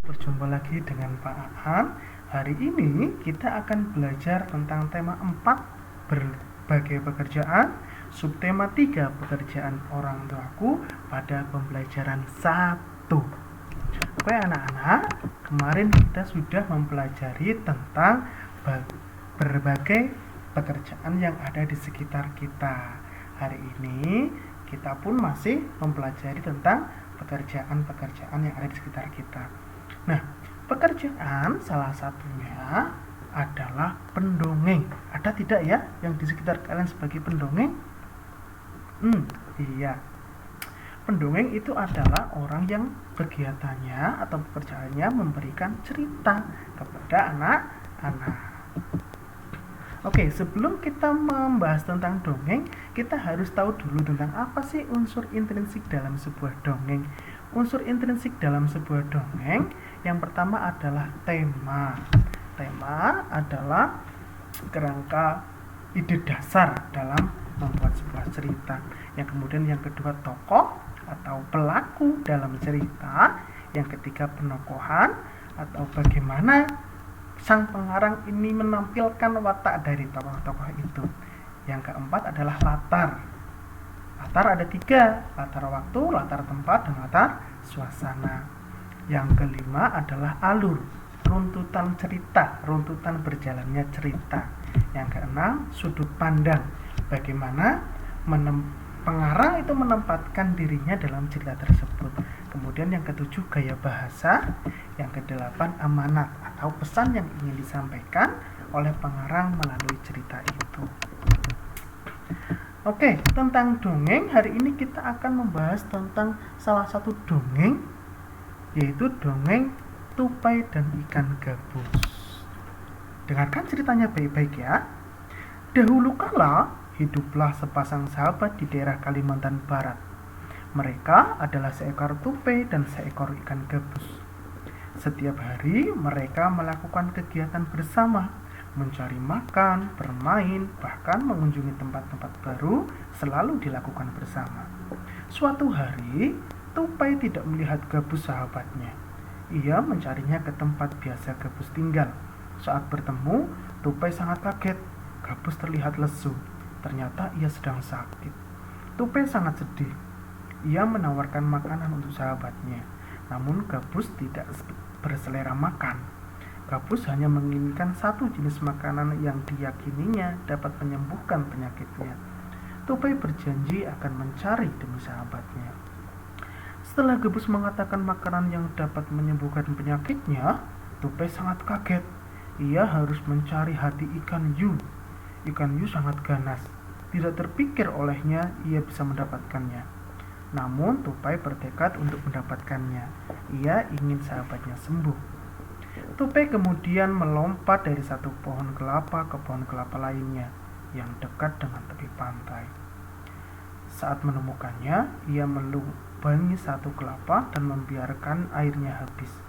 Berjumpa lagi dengan Pak Aan. Hari ini kita akan belajar tentang tema 4 berbagai pekerjaan, subtema 3 pekerjaan orang tuaku pada pembelajaran 1. Oke anak-anak, kemarin kita sudah mempelajari tentang berbagai pekerjaan yang ada di sekitar kita. Hari ini kita pun masih mempelajari tentang pekerjaan-pekerjaan yang ada di sekitar kita. Nah, pekerjaan salah satunya adalah pendongeng. Ada tidak ya yang di sekitar kalian sebagai pendongeng? Iya. Pendongeng itu adalah orang yang kegiatannya atau pekerjaannya memberikan cerita kepada anak-anak. Oke, sebelum kita membahas tentang dongeng, kita harus tahu dulu tentang apa sih unsur intrinsik dalam sebuah dongeng. Unsur intrinsik dalam sebuah dongeng yang pertama adalah tema. Tema adalah kerangka ide dasar dalam membuat sebuah cerita. Yang kemudian yang kedua tokoh atau pelaku dalam cerita. Yang ketiga penokohan atau bagaimana sang pengarang ini menampilkan watak dari tokoh-tokoh itu. Yang keempat adalah latar. Latar ada 3, latar waktu, latar tempat, dan latar suasana. Yang kelima adalah alur, runtutan cerita, runtutan berjalannya cerita. Yang keenam, sudut pandang, bagaimana pengarang itu menempatkan dirinya dalam cerita tersebut. Kemudian yang ketujuh, gaya bahasa. Yang kedelapan, amanat atau pesan yang ingin disampaikan oleh pengarang melalui cerita itu. Oke, tentang dongeng, hari ini kita akan membahas tentang salah satu dongeng, yaitu dongeng Tupai dan Ikan Gabus. Dengarkan ceritanya baik-baik ya. Dahulu kala, hiduplah sepasang sahabat di daerah Kalimantan Barat. Mereka adalah seekor tupai dan seekor ikan gabus. Setiap hari mereka melakukan kegiatan bersama, mencari makan, bermain, bahkan mengunjungi tempat-tempat baru selalu dilakukan bersama. Suatu hari, tupai tidak melihat gabus sahabatnya. Ia mencarinya ke tempat biasa gabus tinggal. Saat bertemu, tupai sangat kaget. Gabus terlihat lesu. Ternyata ia sedang sakit. Tupai sangat sedih. Ia menawarkan makanan untuk sahabatnya. Namun gabus tidak berselera makan. Gabus hanya menginginkan satu jenis makanan yang diyakininya dapat menyembuhkan penyakitnya. Tupai berjanji akan mencari demi sahabatnya. Setelah gabus mengatakan makanan yang dapat menyembuhkan penyakitnya, tupai sangat kaget. Ia harus mencari hati ikan hiu. Ikan hiu sangat ganas. Tidak terpikir olehnya ia bisa mendapatkannya. Namun tupai bertekad untuk mendapatkannya. Ia ingin sahabatnya sembuh. Tupai kemudian melompat dari satu pohon kelapa ke pohon kelapa lainnya yang dekat dengan tepi pantai. Saat menemukannya, ia melubangi satu kelapa dan membiarkan airnya habis.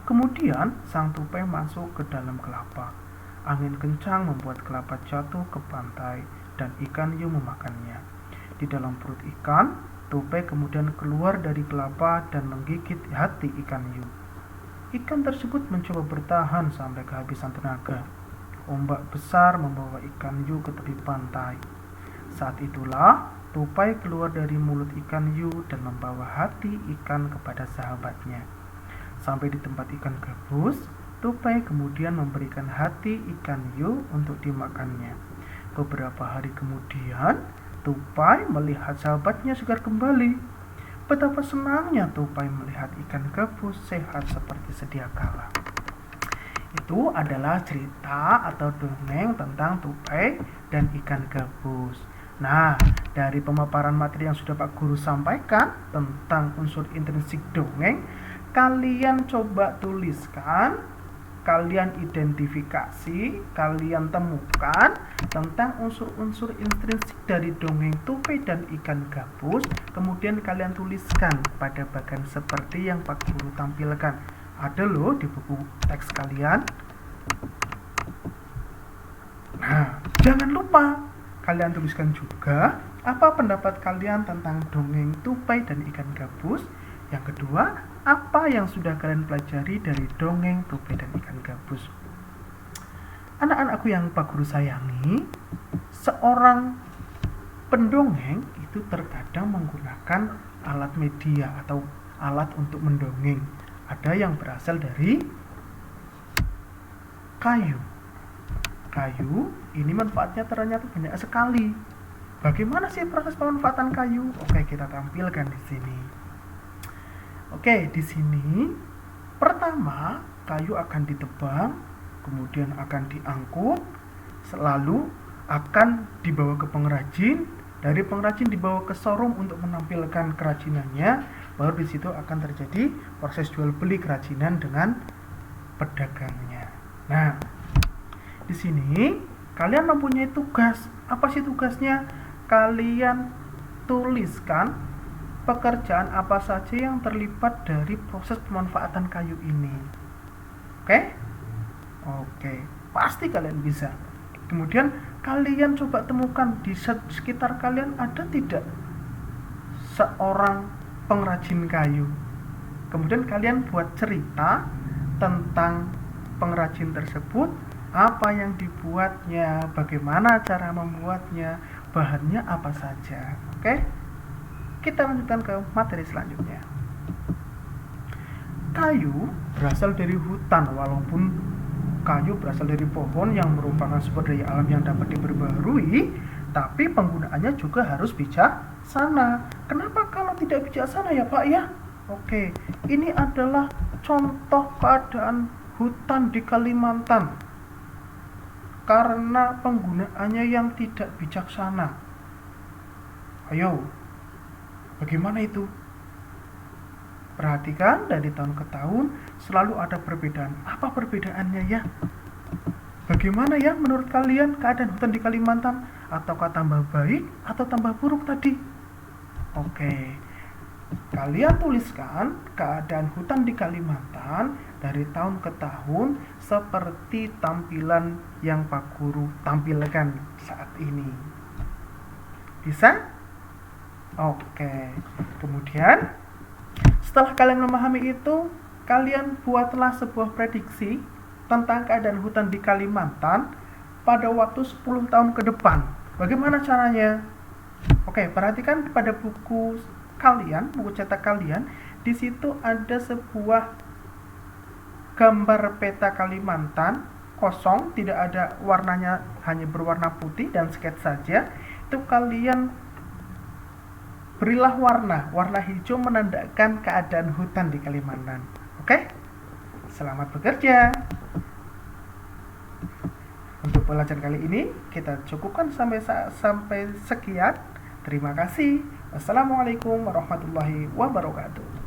Kemudian sang tupai masuk ke dalam kelapa. Angin kencang membuat kelapa jatuh ke pantai dan ikan hiu memakannya. Di dalam perut ikan, tupai kemudian keluar dari kelapa dan menggigit hati ikan hiu. Ikan tersebut mencoba bertahan sampai kehabisan tenaga. Ombak besar membawa ikan hiu ke tepi pantai. Saat itulah tupai keluar dari mulut ikan hiu dan membawa hati ikan kepada sahabatnya. Sampai di tempat ikan gabus, tupai kemudian memberikan hati ikan hiu untuk dimakannya. Beberapa hari kemudian, tupai melihat sahabatnya segar kembali. Betapa senangnya tupai melihat ikan gabus sehat seperti sedia kala. Itu adalah cerita atau dongeng tentang tupai dan ikan gabus. Nah, dari pemaparan materi yang sudah Pak Guru sampaikan tentang unsur intrinsik dongeng, kalian coba tuliskan, kalian identifikasi, kalian temukan tentang unsur-unsur intrinsik dari dongeng tupai dan ikan gabus. Kemudian kalian tuliskan pada bagian seperti yang Pak Guru tampilkan. Ada loh di buku teks kalian. Nah, jangan lupa kalian tuliskan juga apa pendapat kalian tentang dongeng tupai dan ikan gabus. Yang kedua, apa yang sudah kalian pelajari dari dongeng Tupai dan Ikan Gabus? Anak-anakku yang Pak Guru sayangi, seorang pendongeng itu terkadang menggunakan alat media atau alat untuk mendongeng. Ada yang berasal dari kayu. Kayu ini manfaatnya ternyata banyak sekali. Bagaimana sih proses pemanfaatan kayu? Oke, kita tampilkan di sini. Oke, di sini pertama kayu akan ditebang, kemudian akan diangkut, selalu akan dibawa ke pengrajin, dari pengrajin dibawa ke showroom untuk menampilkan kerajinannya, baru di situ akan terjadi proses jual beli kerajinan dengan pedagangnya. Nah, di sini kalian mempunyai tugas. Apa sih tugasnya? Kalian tuliskan pekerjaan apa saja yang terlibat dari proses pemanfaatan kayu ini. Oke? Oke, pasti kalian bisa. Kemudian kalian coba temukan di sekitar kalian ada tidak seorang pengrajin kayu. Kemudian kalian buat cerita tentang pengrajin tersebut, apa yang dibuatnya, bagaimana cara membuatnya, bahannya apa saja. Oke? Kita lanjutkan ke materi selanjutnya. Kayu berasal dari hutan, walaupun kayu berasal dari pohon yang merupakan sumber daya alam yang dapat diperbarui, tapi penggunaannya juga harus bijaksana. Kenapa kalau tidak bijaksana ya Pak ya? Oke, ini adalah contoh keadaan hutan di Kalimantan karena penggunaannya yang tidak bijaksana. Ayo, bagaimana itu? Perhatikan, dari tahun ke tahun selalu ada perbedaan. Apa perbedaannya ya? Bagaimana ya menurut kalian keadaan hutan di Kalimantan? Ataukah tambah baik atau tambah buruk tadi? Oke, kalian tuliskan keadaan hutan di Kalimantan dari tahun ke tahun seperti tampilan yang Pak Guru tampilkan saat ini. Bisa? Oke, kemudian setelah kalian memahami itu, kalian buatlah sebuah prediksi tentang keadaan hutan di Kalimantan pada waktu 10 tahun ke depan. Bagaimana caranya? Oke, perhatikan pada buku kalian, buku cetak kalian, di situ ada sebuah gambar peta Kalimantan kosong, tidak ada warnanya, hanya berwarna putih dan sketsa saja. Itu kalian berilah warna hijau menandakan keadaan hutan di Kalimantan. Oke? Selamat bekerja. Untuk pelajaran kali ini kita cukupkan sampai sekian. Terima kasih. Wassalamualaikum warahmatullahi wabarakatuh.